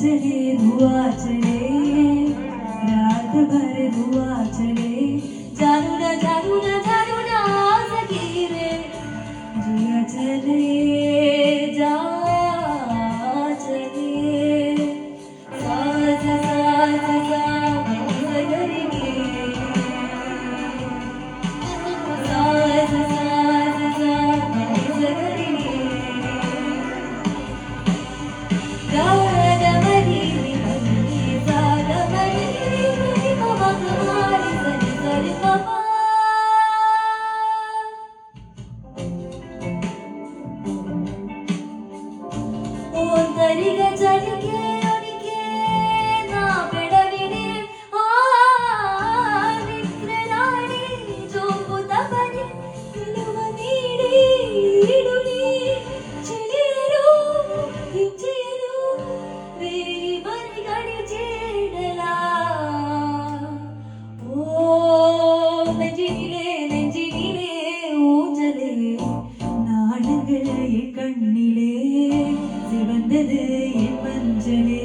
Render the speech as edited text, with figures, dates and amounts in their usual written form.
चले धुआ चले रात भर धुआ चले जानू ना सकी रे जिया चले जा चले साथ साथ साथ करेंगे साथ साथ साथ करेंगे गावरमरी मनी सागमरी ममा तुम्हारी सरी सरी ममा ओंतरिगा चलिके उनिके ना बेडविने आ निक्रनाडी जोपुतबनी निलुव नीडी इडुनी చెలియరు హించెయరు వేరి బని గడిచేడలా ఓ നെഞ്ചിനിലേ ஊஞ்சலே நாணங்கள் என் கண்ணிலே சிவந்தது என் மஞ்சளே